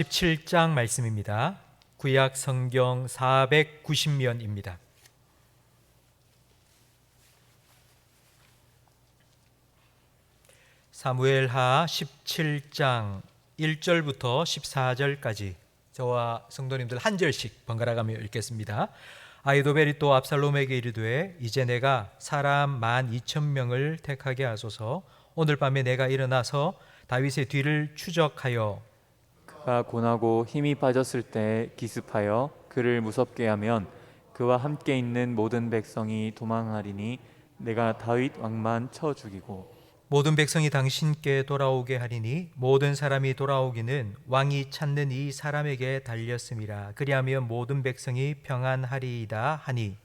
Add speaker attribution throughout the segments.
Speaker 1: 17장 말씀입니다. 구약 성경 490면입니다. 사무엘하 17장 1절부터 14절까지 저와 성도님들 한 절씩 번갈아가며 읽겠습니다. 아히도벨이 또 압살롬에게 이르되 이제 내가 사람 12,000명을 택하게 하소서. 오늘 밤에 내가 일어나서 다윗의 뒤를 추적하여
Speaker 2: 그가 고나고 힘이 빠졌을 때 기습하여 그를 무섭게 하면 그와 함께 있는 모든 백성이 도망하리니 내가 다윗 왕만 쳐 죽이고
Speaker 1: 모든 백성이 당신께 돌아오게 하리니 모든 사람이 돌아오기는 왕이 찾는 이 사람에게 달렸음이라. 그리하면 모든 백성이 평안하리이다 하니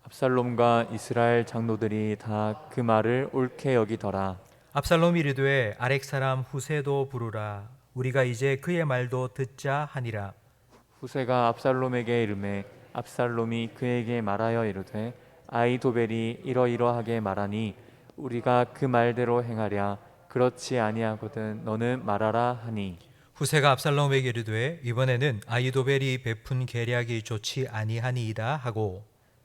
Speaker 2: 압살롬과 이스라엘 장로들이 다 그 말을 옳게 여기더라.
Speaker 1: 압살롬이 이르되 아렉 사람 후세도 부르라. 우리가 이제 그의 말도 듣자 하니라.
Speaker 2: 후세가 압살롬에게 이르매 압살롬이 그에게 말하여 이르되 아히도벨이 이러이러하게 말하니 우리가 그 말대로 행하랴. 그렇지 아니하거든 너는 말하라 하니
Speaker 1: 후세가 압살롬에게 이르되 이번에는 아히도벨이 베푼 계략이 좋지 아니하니이다 하고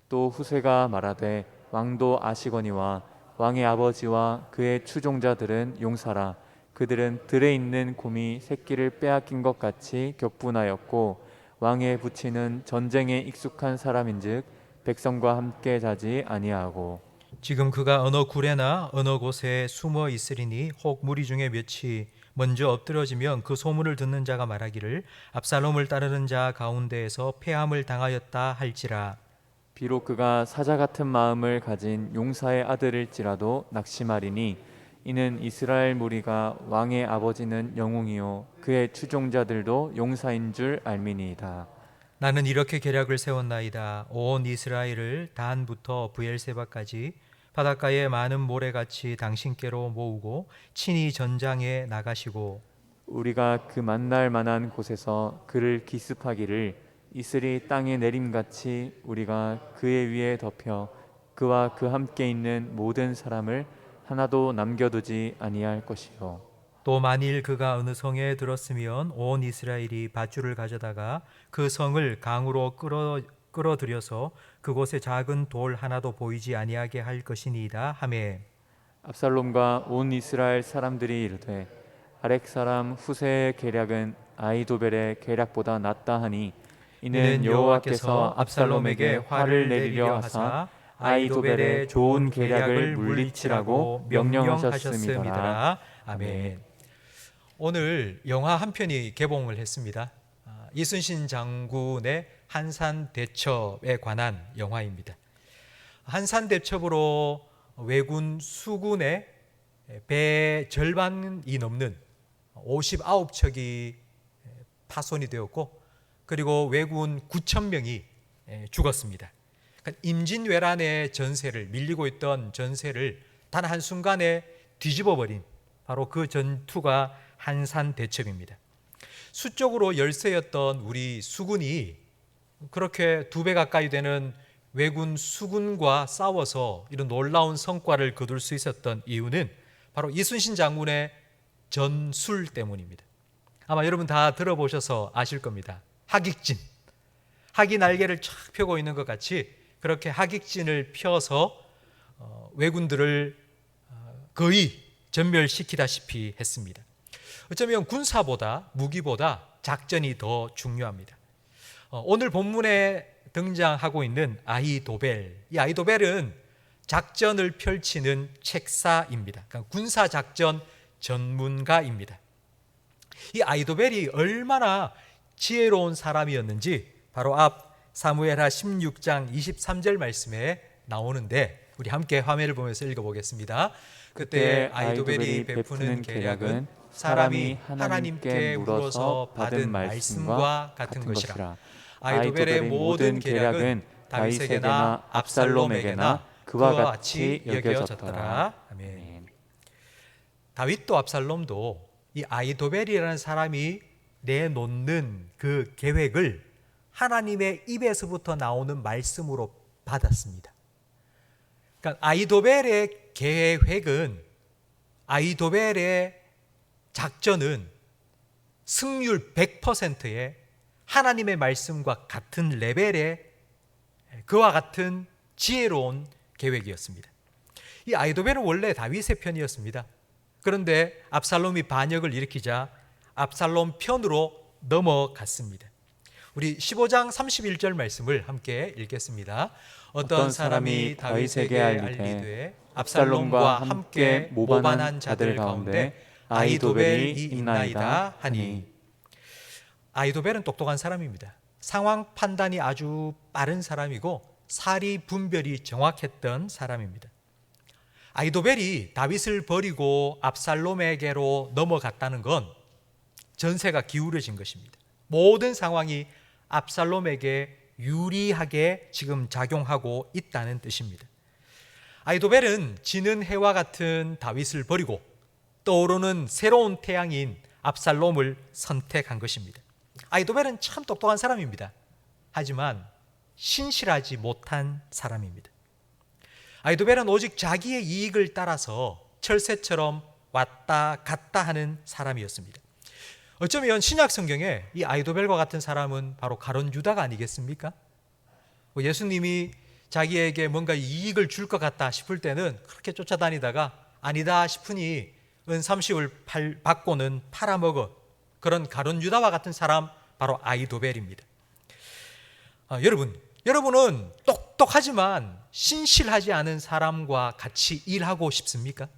Speaker 2: 또 후세가 말하되 왕도 아시거니와 왕의 아버지와 그의 추종자들은 용사라. 그들은 들에 있는 곰이 새끼를 빼앗긴 것 같이 격분하였고 왕의 부친은 전쟁에 익숙한 사람인즉 백성과 함께 자지 아니하고
Speaker 1: 지금 그가 어느 굴에나 어느 곳에 숨어 있으리니 혹 무리 중에 몇이 먼저 엎드러지면 그 소문을 듣는 자가 말하기를 압살롬을 따르는 자 가운데에서 패함을 당하였다 할지라.
Speaker 2: 비록 그가 사자 같은 마음을 가진 용사의 아들일지라도 낙심하리니 이는 이스라엘 무리가 왕의 아버지는 영웅이요 그의 추종자들도 용사인 줄 알미니이다.
Speaker 1: 나는 이렇게 계략을 세웠나이다. 온 이스라엘을 단부터 브엘세바까지 바닷가에 많은 모래같이 당신께로 모으고 친히 전장에 나가시고
Speaker 2: 우리가 그 만날 만한 곳에서 그를 기습하기를 이슬이 땅에 내림같이 우리가 그의 위에 덮여 그와 그 함께 있는 모든 사람을 하나도 남겨두지 아니할 것이요
Speaker 1: 또 만일 그가 어느 성에 들었으면 온 이스라엘이 밧줄을 가져다가 그 성을 강으로 끌어들여서 그곳에 작은 돌 하나도 보이지 아니하게 할 것이니이다 하매
Speaker 2: 압살롬과 온 이스라엘 사람들이 이르되 아렉 사람 후세의 계략은 아히도벨의 계략보다 낫다 하니 이는 여호와께서 압살롬에게 화를 내리려 하사 아히도벨의 좋은 계략을 물리치라고 명령하셨음이더라.
Speaker 1: 아멘. 오늘 영화 한 편이 개봉을 했습니다. 이순신 장군의 한산대첩에 관한 영화입니다. 한산대첩으로 왜군 수군의 배 절반이 넘는 59척이 파손이 되었고 그리고 왜군 9,000명이 죽었습니다. 그러니까 임진왜란의 전세를 밀리고 있던 전세를 단 한순간에 뒤집어버린 바로 그 전투가 한산대첩입니다. 수적으로 열세였던 우리 수군이 그렇게 2배 가까이 되는 왜군 수군과 싸워서 이런 놀라운 성과를 거둘 수 있었던 이유는 바로 이순신 장군의 전술 때문입니다. 아마 여러분 다 들어보셔서 아실 겁니다. 하깃진, 학이 날개를 쫙 펴고 있는 것 같이 그렇게 하깃진을 펴서 왜군들을 거의 전멸시키다시피 했습니다. 어쩌면 군사보다 무기보다 작전이 더 중요합니다. 오늘 본문에 등장하고 있는 아히도벨, 이 아히도벨은 작전을 펼치는 책사입니다. 그러니까 군사작전 전문가입니다. 이 아히도벨이 얼마나 지혜로운 사람이었는지 바로 앞 사무엘하 16장 23절 말씀에 나오는데 우리 함께 화면을 보면서 읽어보겠습니다. 그때 아히도벨이 베푸는 계략은 사람이 하나님께 물어서 받은 말씀과 같은 것이라. 아히도벨의 모든 계략은 다윗에게나 압살롬에게나 그와 같이 여겨졌더라. 아멘. 다윗도 압살롬도 이 아히도벨이라는 사람이 내놓는 그 계획을 하나님의 입에서부터 나오는 말씀으로 받았습니다. 그러니까 아히도벨의 계획은 아히도벨의 작전은 승률 100%의 하나님의 말씀과 같은 레벨의 그와 같은 지혜로운 계획이었습니다. 이 아이도벨은 원래 다윗의 편이었습니다. 그런데 압살롬이 반역을 일으키자 압살롬 편으로 넘어갔습니다. 우리 15장 31절 말씀을 함께 읽겠습니다. 어떤 사람이 다윗에게 알리되 압살롬과 함께 모반한 자들 가운데 아히도벨이 있나이다 하니. 아히도벨은 똑똑한 사람입니다. 상황 판단이 아주 빠른 사람이고 사리 분별이 정확했던 사람입니다. 아히도벨이 다윗을 버리고 압살롬에게로 넘어갔다는 건 전세가 기울어진 것입니다. 모든 상황이 압살롬에게 유리하게 지금 작용하고 있다는 뜻입니다. 아히도벨은 지는 해와 같은 다윗을 버리고 떠오르는 새로운 태양인 압살롬을 선택한 것입니다. 아히도벨은 참 똑똑한 사람입니다. 하지만 신실하지 못한 사람입니다. 아히도벨은 오직 자기의 이익을 따라서 철새처럼 왔다 갔다 하는 사람이었습니다. 어쩌면 신약 성경에 이 아히도벨과 같은 사람은 바로 가룟 유다가 아니겠습니까? 예수님이 자기에게 뭔가 이익을 줄 것 같다 싶을 때는 그렇게 쫓아다니다가 아니다 싶으니 은 30을 받고는 팔아먹어. 그런 가룟 유다와 같은 사람 바로 아히도벨입니다. 여러분은 똑똑하지만 신실하지 않은 사람과 같이 일하고 싶습니까?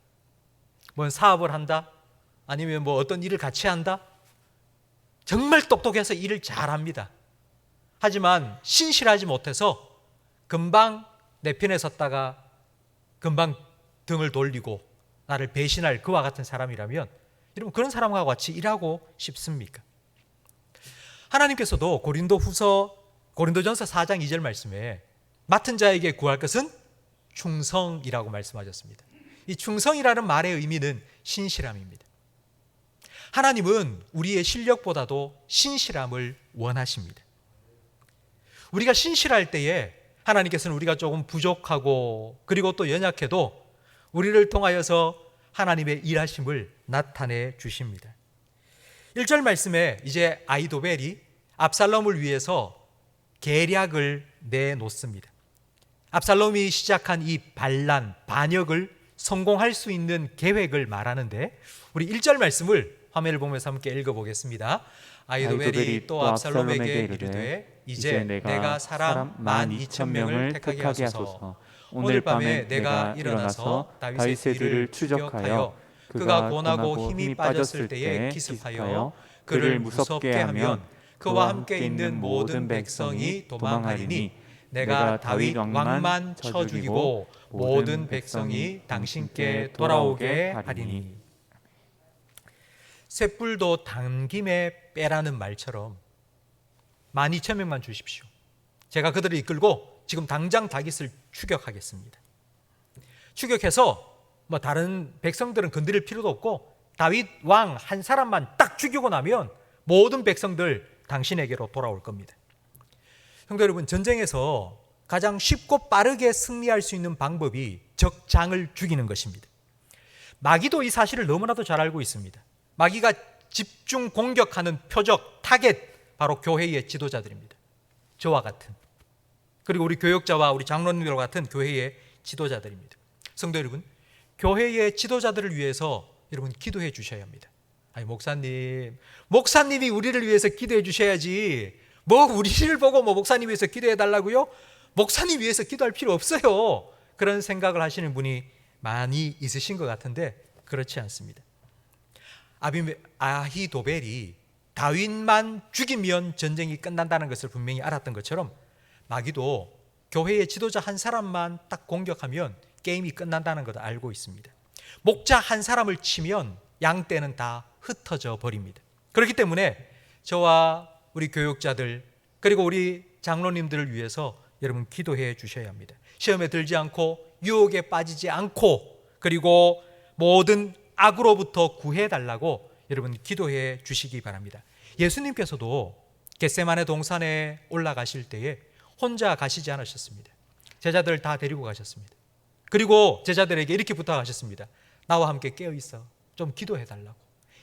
Speaker 1: 뭔 사업을 한다? 아니면 뭐 어떤 일을 같이 한다? 정말 똑똑해서 일을 잘합니다. 하지만 신실하지 못해서 금방 내 편에 섰다가 금방 등을 돌리고 나를 배신할 그와 같은 사람이라면 여러분 그런 사람과 같이 일하고 싶습니까? 하나님께서도 고린도전서 4장 2절 말씀에 맡은 자에게 구할 것은 충성이라고 말씀하셨습니다. 이 충성이라는 말의 의미는 신실함입니다. 하나님은 우리의 실력보다도 신실함을 원하십니다. 우리가 신실할 때에 하나님께서는 우리가 조금 부족하고 그리고 또 연약해도 우리를 통하여서 하나님의 일하심을 나타내 주십니다. 1절 말씀에 이제 아히도벨이 압살롬을 위해서 계략을 내놓습니다. 압살롬이 시작한 이 반역을 성공할 수 있는 계획을 말하는데 우리 1절 말씀을 화면을 보면서 함께 읽어보겠습니다. 아히도벨이 또 압살롬에게 이르되 이제 내가 사람 12,000명을 택하게 하소서. 오늘 밤에 내가 일어나서 다윗의 뒤를 추격하여 그가 고나고 힘이 빠졌을 때에 기습하여 그를 무섭게 하면 그와 함께 있는 모든 백성이 도망하리니 내가 다윗 왕만 쳐 죽이고 모든 백성이 당신께 돌아오게 하리니. 쇳불도 당김에 빼라는 말처럼 12,000명만 주십시오. 제가 그들을 이끌고 지금 당장 다윗을 추격하겠습니다. 추격해서 다른 백성들은 건드릴 필요도 없고 다윗 왕 한 사람만 딱 죽이고 나면 모든 백성들 당신에게로 돌아올 겁니다. 성도 여러분, 전쟁에서 가장 쉽고 빠르게 승리할 수 있는 방법이 적장을 죽이는 것입니다. 마귀도 이 사실을 너무나도 잘 알고 있습니다. 마귀가 집중 공격하는 표적, 타겟, 바로 교회의 지도자들입니다. 저와 같은, 그리고 우리 교역자와 우리 장로님들과 같은 교회의 지도자들입니다. 성도 여러분, 교회의 지도자들을 위해서 여러분 기도해 주셔야 합니다. 아니 목사님이 우리를 위해서 기도해 주셔야지 우리를 보고 목사님 위해서 기도해 달라고요? 목사님 위해서 기도할 필요 없어요. 그런 생각을 하시는 분이 많이 있으신 것 같은데 그렇지 않습니다. 아히도벨이 다윗만 죽이면 전쟁이 끝난다는 것을 분명히 알았던 것처럼 마귀도 교회의 지도자 한 사람만 딱 공격하면 게임이 끝난다는 것을 알고 있습니다. 목자 한 사람을 치면 양떼는 다 흩어져 버립니다. 그렇기 때문에 저와 우리 교육자들 그리고 우리 장로님들을 위해서 여러분 기도해 주셔야 합니다. 시험에 들지 않고 유혹에 빠지지 않고 그리고 모든 악으로부터 구해달라고 여러분 기도해 주시기 바랍니다. 예수님께서도 겟세마네 동산에 올라가실 때에 혼자 가시지 않으셨습니다. 제자들 다 데리고 가셨습니다. 그리고 제자들에게 이렇게 부탁하셨습니다. 나와 함께 깨어있어 좀 기도해 달라고.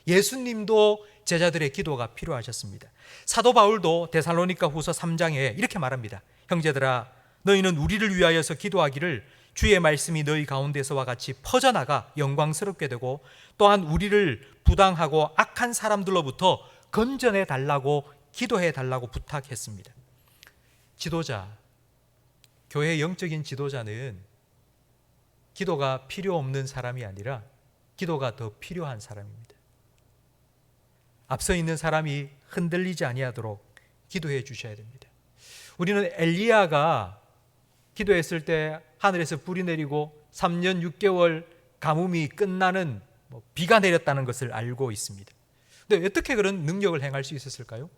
Speaker 1: 예수님도 제자들의 기도가 필요하셨습니다. 사도 바울도 데살로니가 후서 3장에 이렇게 말합니다. 형제들아, 너희는 우리를 위하여서 기도하기를 주의 말씀이 너희 가운데서와 같이 퍼져나가 영광스럽게 되고 또한 우리를 부당하고 악한 사람들로부터 건져내 달라고 기도해 달라고 부탁했습니다. 지도자, 교회의 영적인 지도자는 기도가 필요 없는 사람이 아니라 기도가 더 필요한 사람입니다. 앞서 있는 사람이 흔들리지 아니하도록 기도해 주셔야 됩니다. 우리는 엘리야가 기도했을 때 하늘에서 불이 내리고 3년 6개월 가뭄이 끝나는 비가 내렸다는 것을 알고 있습니다. 근데 어떻게 그런 능력을 행할 수 있었을까요?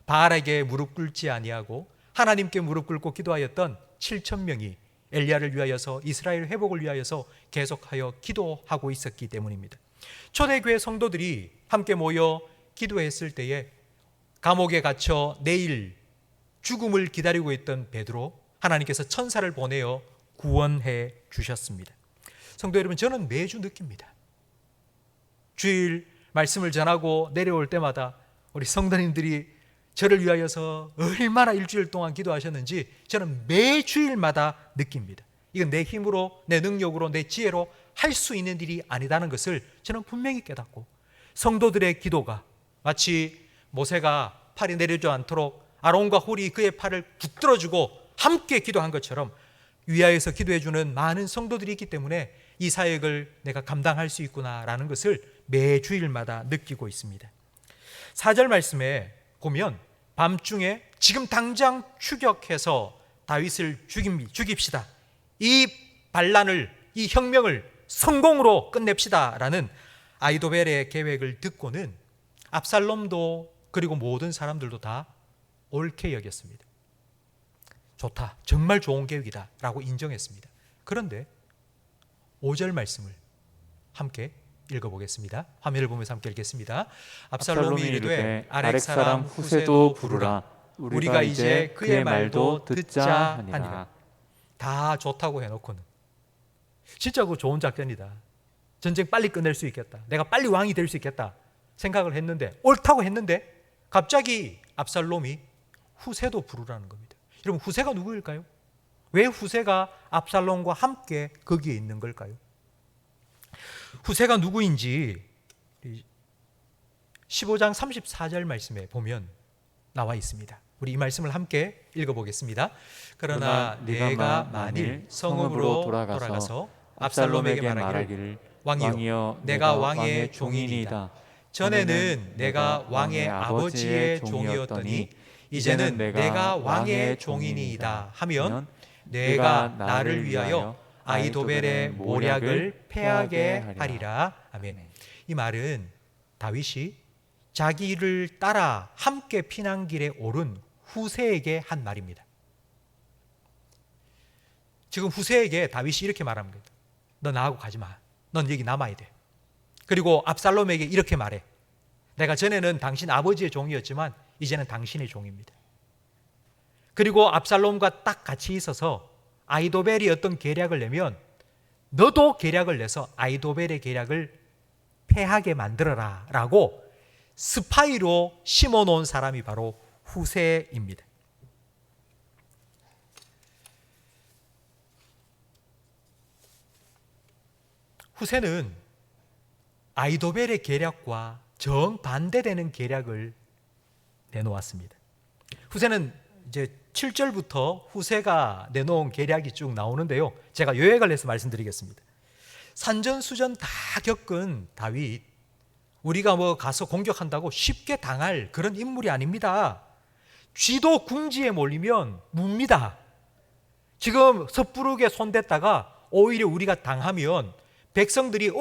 Speaker 1: 바알에게 무릎 꿇지 아니하고 하나님께 무릎 꿇고 기도하였던 7,000명이 엘리야를 위하여서 이스라엘 회복을 위하여서 계속하여 기도하고 있었기 때문입니다. 초대교회 성도들이 함께 모여 기도했을 때에 감옥에 갇혀 내일 죽음을 기다리고 있던 베드로, 하나님께서 천사를 보내어 구원해 주셨습니다. 성도 여러분, 저는 매주 느낍니다. 주일 말씀을 전하고 내려올 때마다 우리 성도님들이 저를 위하여서 얼마나 일주일 동안 기도하셨는지 저는 매주일마다 느낍니다. 이건 내 힘으로, 내 능력으로, 내 지혜로 할 수 있는 일이 아니다는 것을 저는 분명히 깨닫고, 성도들의 기도가 마치 모세가 팔이 내려지 않도록 아론과 홀이 그의 팔을 붙들어주고 함께 기도한 것처럼 위하여서 기도해주는 많은 성도들이 있기 때문에 이 사역을 내가 감당할 수 있구나라는 것을 매주일마다 느끼고 있습니다. 4절 말씀에 보면 밤중에 지금 당장 추격해서 다윗을 죽입시다. 이 반란을, 이 혁명을 성공으로 끝냅시다 라는 아히도벨의 계획을 듣고는 압살롬도 그리고 모든 사람들도 다 옳게 여겼습니다. 좋다, 정말 좋은 계획이다 라고 인정했습니다. 그런데 5절 말씀을 함께 읽어보겠습니다. 화면을 보면서 함께 읽겠습니다. 압살롬이 이르되 아렉 사람 후세도 부르라. 우리가 이제 그의 말도 듣자 하니라. 다 좋다고 해놓고는 진짜 그 좋은 작전이다, 전쟁 빨리 끝낼 수 있겠다, 내가 빨리 왕이 될 수 있겠다 생각을 했는데, 옳다고 했는데 갑자기 압살롬이 후세도 부르라는 겁니다. 여러분, 후세가 누구일까요? 왜 후세가 압살롬과 함께 거기에 있는 걸까요? 후세가 누구인지 15장 34절 말씀에 보면 나와 있습니다. 우리 이 말씀을 함께 읽어보겠습니다. 그러나 내가 만일 성읍으로 돌아가서 압살롬에게 말하기를 왕이여, 내가 왕의 종이니이다. 전에는 내가 왕의 아버지의 종이었더니 이제는 내가 왕의 종이니이다 하면 내가 나를 위하여 아히도벨의 모략을 패하게 하리라. 아멘. 이 말은 다윗이 자기를 따라 함께 피난길에 오른 후세에게 한 말입니다. 지금 후세에게 다윗이 이렇게 말합니다. 너 나하고 가지 마. 넌 여기 남아야 돼. 그리고 압살롬에게 이렇게 말해. 내가 전에는 당신 아버지의 종이었지만 이제는 당신의 종입니다. 그리고 압살롬과 딱 같이 있어서 아히도벨이 어떤 계략을 내면 너도 계략을 내서 아히도벨의 계략을 패하게 만들어라 라고 스파이로 심어놓은 사람이 바로 후세입니다. 후세는 아히도벨의 계략과 정반대되는 계략을 내놓았습니다. 후세는 이제 7절부터 후세가 내놓은 계략이 쭉 나오는데요, 제가 요약을 해서 말씀드리겠습니다. 산전수전 다 겪은 다윗, 우리가 가서 공격한다고 쉽게 당할 그런 인물이 아닙니다. 쥐도 궁지에 몰리면 뭅니다. 지금 섣부르게 손댔다가 오히려 우리가 당하면 백성들이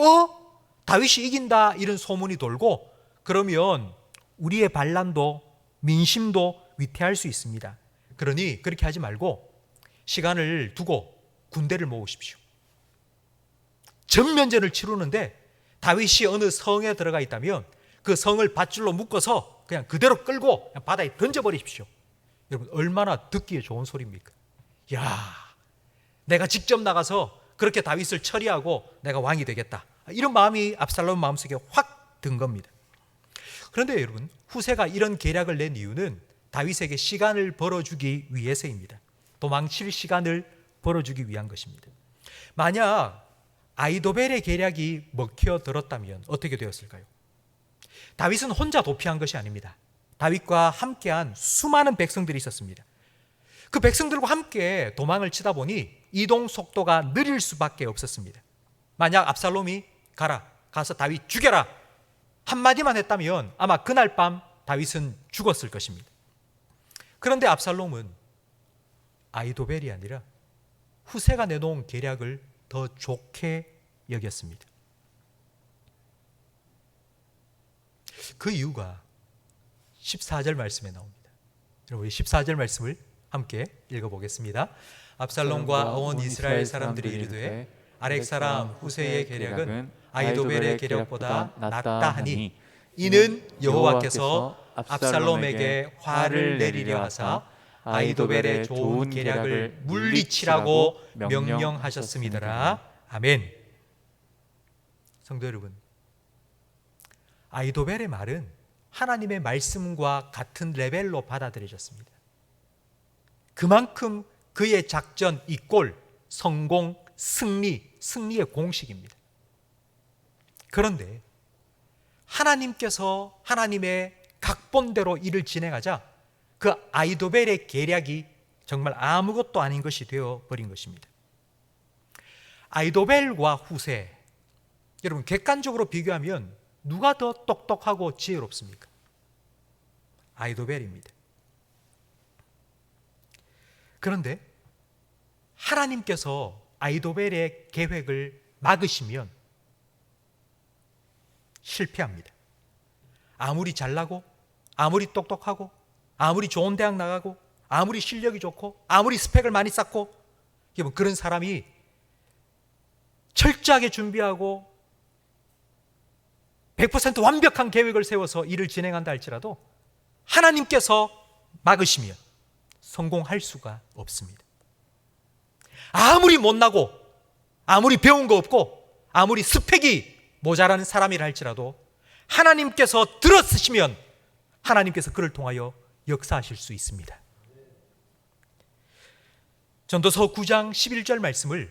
Speaker 1: 다윗이 이긴다 이런 소문이 돌고, 그러면 우리의 반란도 민심도 위태할 수 있습니다. 그러니 그렇게 하지 말고 시간을 두고 군대를 모으십시오. 전면전을 치르는데 다윗이 어느 성에 들어가 있다면 그 성을 밧줄로 묶어서 그냥 그대로 끌고 그냥 바다에 던져버리십시오. 여러분, 얼마나 듣기에 좋은 소리입니까? 야, 내가 직접 나가서 그렇게 다윗을 처리하고 내가 왕이 되겠다, 이런 마음이 압살롬 마음속에 확 든 겁니다. 그런데 여러분, 후세가 이런 계략을 낸 이유는 다윗에게 시간을 벌어주기 위해서입니다. 도망칠 시간을 벌어주기 위한 것입니다. 만약 아이도벨의 계략이 먹혀들었다면 어떻게 되었을까요? 다윗은 혼자 도피한 것이 아닙니다. 다윗과 함께한 수많은 백성들이 있었습니다. 그 백성들과 함께 도망을 치다 보니 이동 속도가 느릴 수밖에 없었습니다. 만약 압살롬이 가서 다윗 죽여라 한마디만 했다면 아마 그날 밤 다윗은 죽었을 것입니다. 그런데 압살롬은 아이도벨이 아니라 후세가 내놓은 계략을 더 좋게 여겼습니다. 그 이유가 14절 말씀에 나옵니다. 우리 14절 말씀을 함께 읽어보겠습니다. 압살롬과 온 이스라엘 사람들이 이르되 아렉 사람 후세의 계략은 아이도벨의 계략보다 낫다 하니 이는 여호와께서 압살롬에게 화를 내리려 하사 아이도벨의 좋은 계략을 물리치라고 명령하셨음이더라. 아멘. 성도 여러분, 아이도벨의 말은 하나님의 말씀과 같은 레벨로 받아들여졌습니다. 그만큼 그의 작전 이꼴 성공, 승리의 공식입니다. 그런데 하나님께서 하나님의 각본대로 일을 진행하자 그 아이도벨의 계략이 정말 아무것도 아닌 것이 되어버린 것입니다. 아이도벨과 후세, 여러분 객관적으로 비교하면 누가 더 똑똑하고 지혜롭습니까? 아이도벨입니다. 그런데 하나님께서 아이도벨의 계획을 막으시면 실패합니다. 아무리 잘나고 아무리 똑똑하고 아무리 좋은 대학 나가고 아무리 실력이 좋고 아무리 스펙을 많이 쌓고 그런 사람이 철저하게 준비하고 100% 완벽한 계획을 세워서 일을 진행한다 할지라도 하나님께서 막으시면 성공할 수가 없습니다. 아무리 못나고 아무리 배운 거 없고 아무리 스펙이 모자라는 사람이라 할지라도 하나님께서 들어쓰시면 하나님께서 그를 통하여 역사하실 수 있습니다. 전도서 9장 11절 말씀을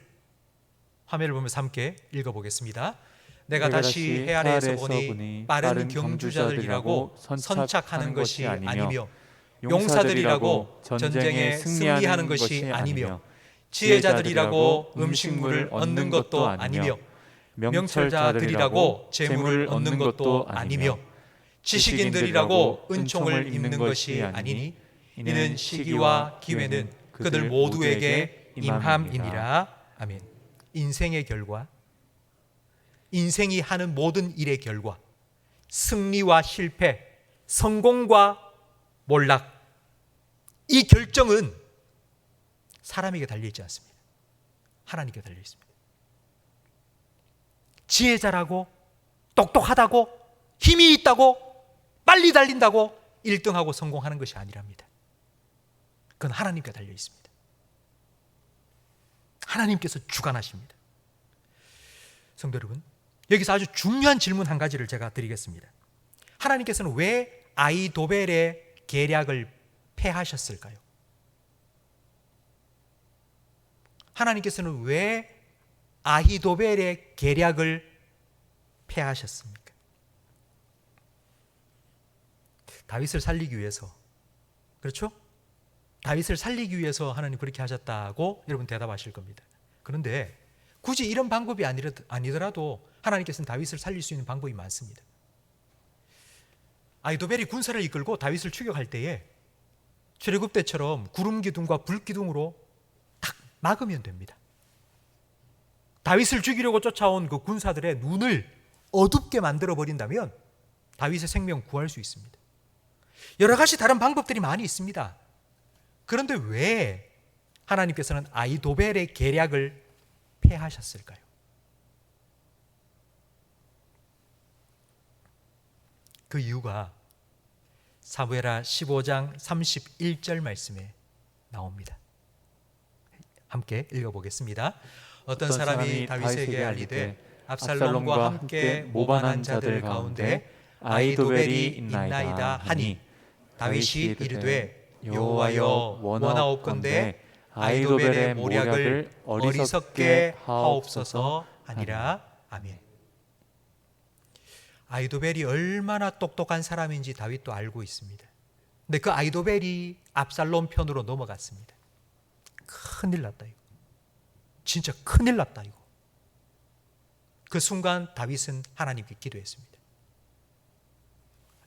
Speaker 1: 화면을 보면서 함께 읽어보겠습니다. 내가 다시 해 아래에서 보니 빠른 경주자들이라고 선착하는 것이 아니며 용사들이라고 전쟁에 승리하는 것이 아니며 지혜자들이라고 음식물을 얻는 것도 아니며 명철자들이라고 재물을 얻는 것도 아니며 지식인들이라고 은총을 입는 것이 아니니 이는 시기와 기회는 그들 모두에게 임함이니라. 아멘. 인생의 결과, 인생이 하는 모든 일의 결과, 승리와 실패, 성공과 몰락, 이 결정은 사람에게 달려있지 않습니다. 하나님께 달려있습니다. 지혜자라고 똑똑하다고 힘이 있다고 빨리 달린다고 1등하고 성공하는 것이 아니랍니다. 그건 하나님께 달려있습니다. 하나님께서 주관하십니다. 성도 여러분, 여기서 아주 중요한 질문 한 가지를 제가 드리겠습니다. 하나님께서는 왜 아이도벨의 계략을 패하셨을까요? 하나님께서는 왜 아히도벨의 계략을 패하셨습니까? 다윗을 살리기 위해서, 그렇죠? 다윗을 살리기 위해서 하나님 그렇게 하셨다고 여러분 대답하실 겁니다. 그런데 굳이 이런 방법이 아니더라도 하나님께서는 다윗을 살릴 수 있는 방법이 많습니다. 아히도벨이 군사를 이끌고 다윗을 추격할 때에 출애굽 때처럼 구름 기둥과 불 기둥으로 딱 막으면 됩니다. 다윗을 죽이려고 쫓아온 그 군사들의 눈을 어둡게 만들어 버린다면 다윗의 생명 구할 수 있습니다. 여러 가지 다른 방법들이 많이 있습니다. 그런데 왜 하나님께서는 아히도벨의 계략을 패하셨을까요? 그 이유가 사무엘하 15장 31절 말씀에 나옵니다. 함께 읽어보겠습니다. 어떤 사람이 다윗에게 알리되 압살롬과 함께 모반한 자들 가운데 아히도벨이 있나이다 하니 다윗이 이르되 여호와여 원하옵건대 아히도벨의 모략을 어리석게 하옵소서 하니라. 아멘. 아히도벨이 얼마나 똑똑한 사람인지 다윗도 알고 있습니다. 근데 그 아히도벨이 압살롬 편으로 넘어갔습니다. 큰일 났다 이거. 진짜 큰일 났다 이거. 그 순간 다윗은 하나님께 기도했습니다.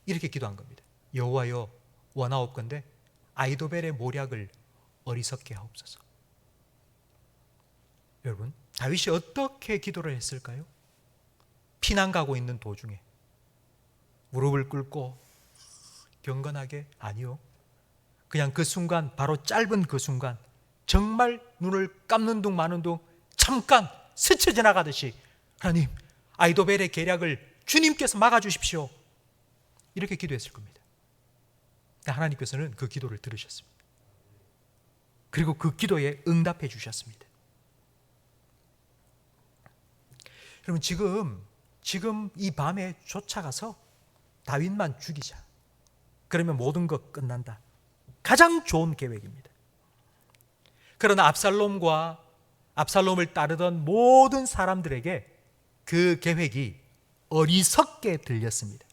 Speaker 1: 이렇게 기도한 겁니다. 여호와여 원하옵건대 아히도벨의 모략을 어리석게 하옵소서. 여러분, 다윗이 어떻게 기도를 했을까요? 피난 가고 있는 도중에 무릎을 꿇고 경건하게? 아니요. 그냥 그 순간, 바로 짧은 그 순간, 정말 눈을 감는 둥 마는 둥 잠깐 스쳐 지나가듯이 하나님, 아히도벨의 계략을 주님께서 막아주십시오. 이렇게 기도했을 겁니다. 하나님께서는 그 기도를 들으셨습니다. 그리고 그 기도에 응답해 주셨습니다. 여러분, 지금 이 밤에 쫓아가서 다윗만 죽이자. 그러면 모든 것 끝난다. 가장 좋은 계획입니다. 그러나 압살롬을 따르던 모든 사람들에게 그 계획이 어리석게 들렸습니다.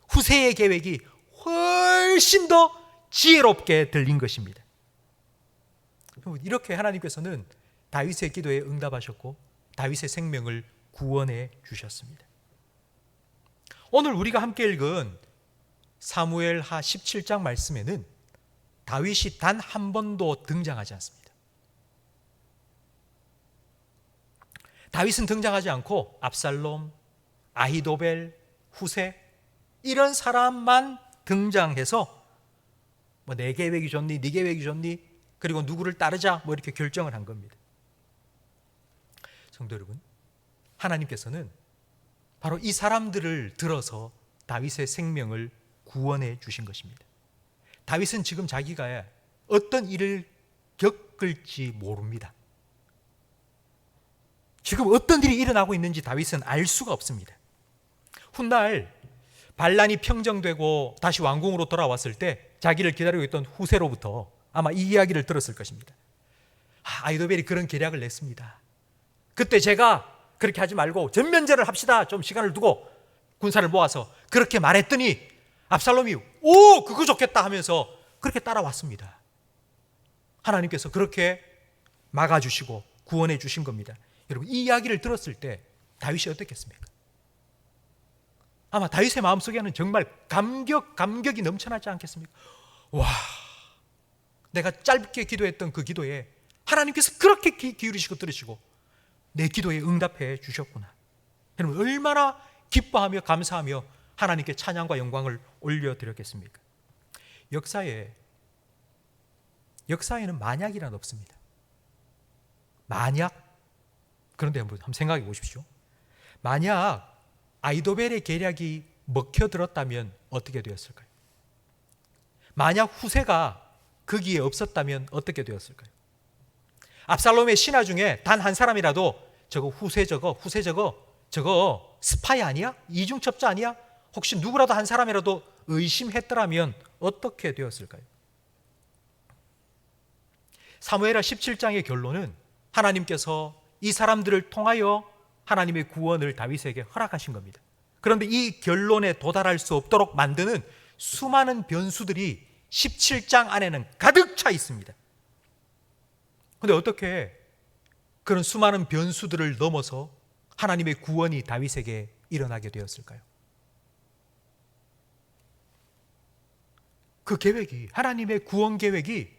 Speaker 1: 후세의 계획이 훨씬 더 지혜롭게 들린 것입니다. 이렇게 하나님께서는 다윗의 기도에 응답하셨고 다윗의 생명을 구원해 주셨습니다. 오늘 우리가 함께 읽은 사무엘하 17장 말씀에는 다윗이 단 한 번도 등장하지 않습니다. 다윗은 등장하지 않고 압살롬, 아히도벨, 후세 이런 사람만 등장해서 내 계획이 좋니, 네 계획이 좋니, 그리고 누구를 따르자 이렇게 결정을 한 겁니다. 성도 여러분, 하나님께서는 바로 이 사람들을 들어서 다윗의 생명을 구원해 주신 것입니다. 다윗은 지금 자기가 어떤 일을 겪을지 모릅니다. 지금 어떤 일이 일어나고 있는지 다윗은 알 수가 없습니다. 훗날 반란이 평정되고 다시 왕궁으로 돌아왔을 때 자기를 기다리고 있던 후세로부터 아마 이 이야기를 들었을 것입니다. 아히도벨이 그런 계략을 냈습니다. 그때 제가 그렇게 하지 말고 전면제를 합시다. 좀 시간을 두고 군사를 모아서 그렇게 말했더니 압살롬이 오 그거 좋겠다 하면서 그렇게 따라왔습니다. 하나님께서 그렇게 막아주시고 구원해 주신 겁니다. 여러분, 이 이야기를 들었을 때 다윗이 어떻겠습니까? 아마 다윗의 마음속에는 정말 감격이 넘쳐나지 않겠습니까? 와, 내가 짧게 기도했던 그 기도에 하나님께서 그렇게 기울이시고 들으시고 내 기도에 응답해 주셨구나. 여러분, 얼마나 기뻐하며 감사하며 하나님께 찬양과 영광을 올려드렸겠습니까? 역사에는 만약이란 없습니다. 만약, 그런데 한번 생각해 보십시오. 만약 아히도벨의 계략이 먹혀들었다면 어떻게 되었을까요? 만약 후세가 거기에 없었다면 어떻게 되었을까요? 압살롬의 신하 중에 단 한 사람이라도 저거 스파이 아니야? 이중첩자 아니야? 혹시 누구라도 한 사람이라도 의심했더라면 어떻게 되었을까요? 사무엘하 17장의 결론은 하나님께서 이 사람들을 통하여 하나님의 구원을 다윗에게 허락하신 겁니다. 그런데 이 결론에 도달할 수 없도록 만드는 수많은 변수들이 17장 안에는 가득 차 있습니다. 그런데 어떻게 그런 수많은 변수들을 넘어서 하나님의 구원이 다윗에게 일어나게 되었을까요? 그 계획이, 하나님의 구원 계획이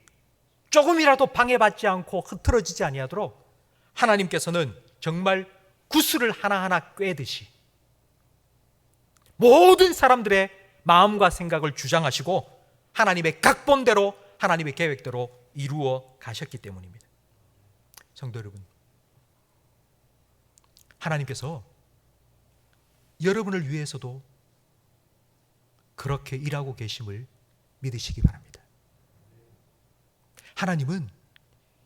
Speaker 1: 조금이라도 방해받지 않고 흐트러지지 아니하도록 하나님께서는 정말 구슬을 하나하나 꿰듯이 모든 사람들의 마음과 생각을 주장하시고 하나님의 각본대로, 하나님의 계획대로 이루어 가셨기 때문입니다. 성도 여러분, 하나님께서 여러분을 위해서도 그렇게 일하고 계심을 믿으시기 바랍니다. 하나님은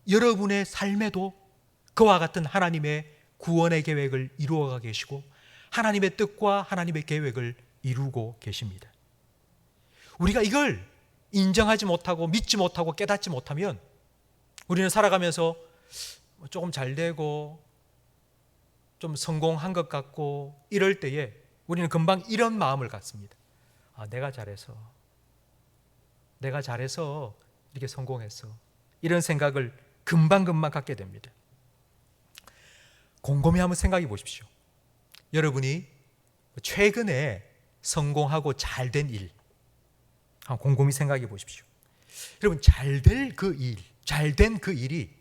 Speaker 1: 여러분의 삶에도 그와 같은 하나님의 구원의 계획을 이루어가 계시고 하나님의 뜻과 하나님의 계획을 이루고 계십니다. 우리가 이걸 인정하지 못하고 믿지 못하고 깨닫지 못하면 우리는 살아가면서 조금 잘 되고 좀 성공한 것 같고 이럴 때에 우리는 금방 이런 마음을 갖습니다. 내가 잘해서 이렇게 성공했어. 이런 생각을 금방 갖게 됩니다. 곰곰이 한번 생각해 보십시오. 여러분이 최근에 성공하고 잘된 일, 곰곰이 생각해 보십시오. 여러분, 잘된 그 일이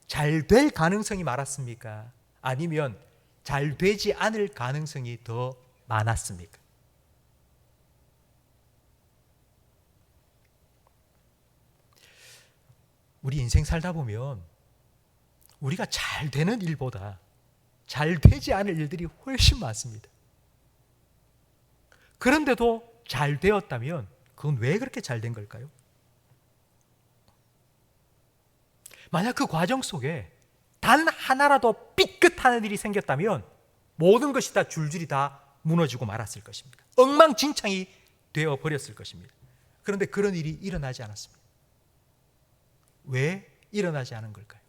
Speaker 1: 잘 될 가능성이 많았습니까? 아니면 잘 되지 않을 가능성이 더 많았습니까? 우리 인생 살다 보면 우리가 잘 되는 일보다 잘 되지 않을 일들이 훨씬 많습니다. 그런데도 잘 되었다면 그건 왜 그렇게 잘 된 걸까요? 만약 그 과정 속에 단 하나라도 삐끗하는 일이 생겼다면 모든 것이 다 줄줄이 다 무너지고 말았을 것입니다. 엉망진창이 되어버렸을 것입니다. 그런데 그런 일이 일어나지 않았습니다. 왜 일어나지 않은 걸까요?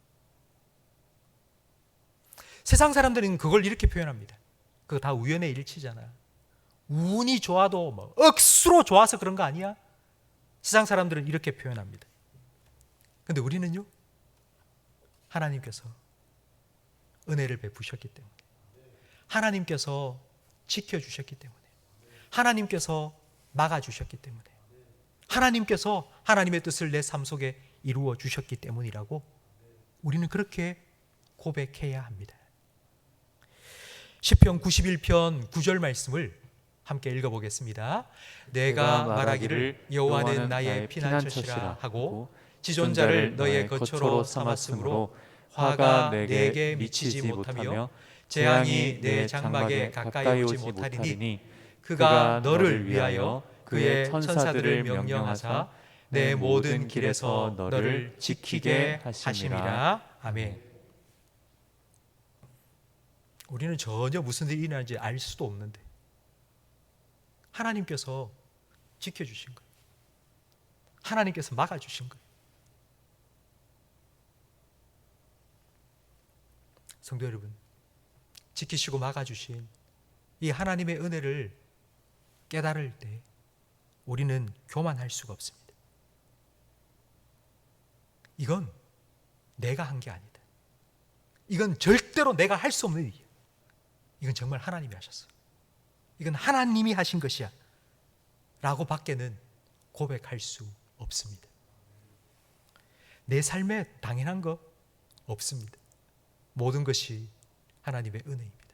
Speaker 1: 세상 사람들은 그걸 이렇게 표현합니다. 그거 다 우연의 일치잖아. 운이 좋아도 억수로 좋아서 그런 거 아니야? 세상 사람들은 이렇게 표현합니다. 그런데 우리는요, 하나님께서 은혜를 베푸셨기 때문에, 하나님께서 지켜주셨기 때문에, 하나님께서 막아주셨기 때문에, 하나님께서 하나님의 뜻을 내 삶 속에 이루어 주셨기 때문이라고 우리는 그렇게 고백해야 합니다. 시편 91편 9절 말씀을 함께 읽어보겠습니다. 내가 말하기를 여호와는 나의 피난처시라 하고 지존자를 너의 거처로 삼았으므로 화가 내게 미치지 못하며 재앙이 내 장막에 가까이 오지 못하리니 그가 너를 위하여 그의 천사들을 명령하사 내 모든 길에서 너를 지키게 하심이라. 아멘. 우리는 전혀 무슨 일이 일어나는지 알 수도 없는데 하나님께서 지켜주신 거예요. 하나님께서 막아주신 거예요. 성도 여러분, 지키시고 막아주신 이 하나님의 은혜를 깨달을 때 우리는 교만할 수가 없습니다. 이건 내가 한 게 아니다. 이건 절대로 내가 할 수 없는 일이야. 이건 정말 하나님이 하셨어. 이건 하나님이 하신 것이야 라고 밖에는 고백할 수 없습니다. 내 삶에 당연한 거 없습니다. 모든 것이 하나님의 은혜입니다.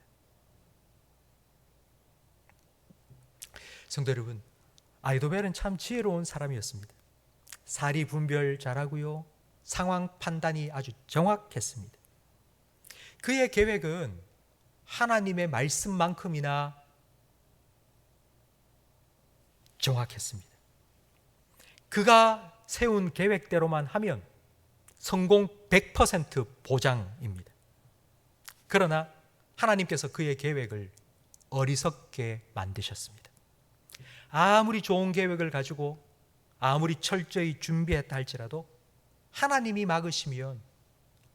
Speaker 1: 성도 여러분, 아이도벨은 참 지혜로운 사람이었습니다. 사리 분별 잘하고요, 상황 판단이 아주 정확했습니다. 그의 계획은 하나님의 말씀만큼이나 정확했습니다. 그가 세운 계획대로만 하면 성공 100% 보장입니다. 그러나 하나님께서 그의 계획을 어리석게 만드셨습니다. 아무리 좋은 계획을 가지고 아무리 철저히 준비했다 할지라도 하나님이 막으시면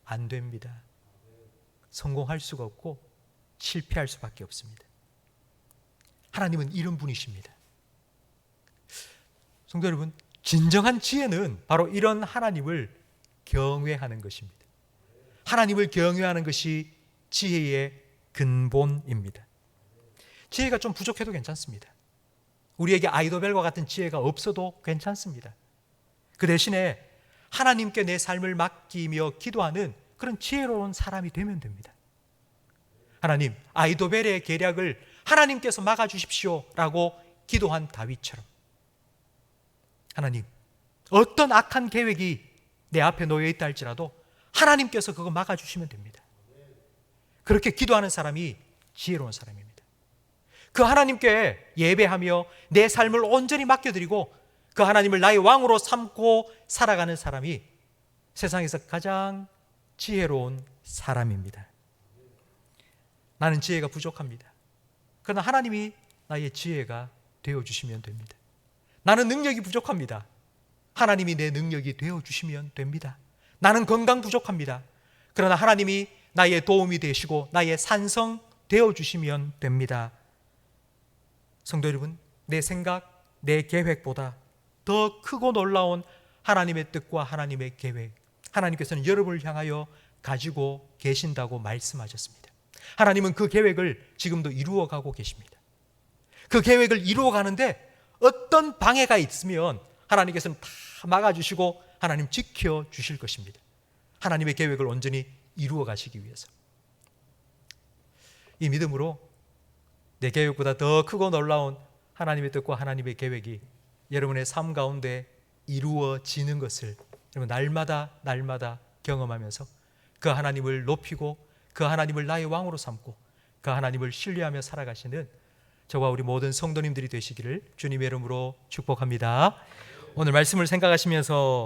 Speaker 1: 안 됩니다. 성공할 수가 없고 실패할 수밖에 없습니다. 하나님은 이런 분이십니다. 성도 여러분, 진정한 지혜는 바로 이런 하나님을 경외하는 것입니다. 하나님을 경외하는 것이 지혜의 근본입니다. 지혜가 좀 부족해도 괜찮습니다. 우리에게 아이도벨과 같은 지혜가 없어도 괜찮습니다. 그 대신에 하나님께 내 삶을 맡기며 기도하는 그런 지혜로운 사람이 되면 됩니다. 하나님, 아이도벨의 계략을 하나님께서 막아주십시오 라고 기도한 다윗처럼, 하나님, 어떤 악한 계획이 내 앞에 놓여 있다 할지라도 하나님께서 그거 막아주시면 됩니다. 그렇게 기도하는 사람이 지혜로운 사람입니다. 그 하나님께 예배하며 내 삶을 온전히 맡겨드리고 그 하나님을 나의 왕으로 삼고 살아가는 사람이 세상에서 가장 지혜로운 사람입니다. 나는 지혜가 부족합니다. 그러나 하나님이 나의 지혜가 되어주시면 됩니다. 나는 능력이 부족합니다. 하나님이 내 능력이 되어주시면 됩니다. 나는 건강 부족합니다. 그러나 하나님이 나의 도움이 되시고 나의 산성 되어주시면 됩니다. 성도 여러분, 내 생각, 내 계획보다 더 크고 놀라운 하나님의 뜻과 하나님의 계획, 하나님께서는 여러분을 향하여 가지고 계신다고 말씀하셨습니다. 하나님은 그 계획을 지금도 이루어가고 계십니다. 그 계획을 이루어가는데 어떤 방해가 있으면 하나님께서는 다 막아주시고 하나님 지켜주실 것입니다. 하나님의 계획을 온전히 이루어가시기 위해서. 이 믿음으로 내 계획보다 더 크고 놀라운 하나님의 뜻과 하나님의 계획이 여러분의 삶 가운데 이루어지는 것을 여러분 날마다 경험하면서 그 하나님을 높이고 그 하나님을 나의 왕으로 삼고 그 하나님을 신뢰하며 살아가시는 저와 우리 모든 성도님들이 되시기를 주님의 이름으로 축복합니다. 오늘 말씀을 생각하시면서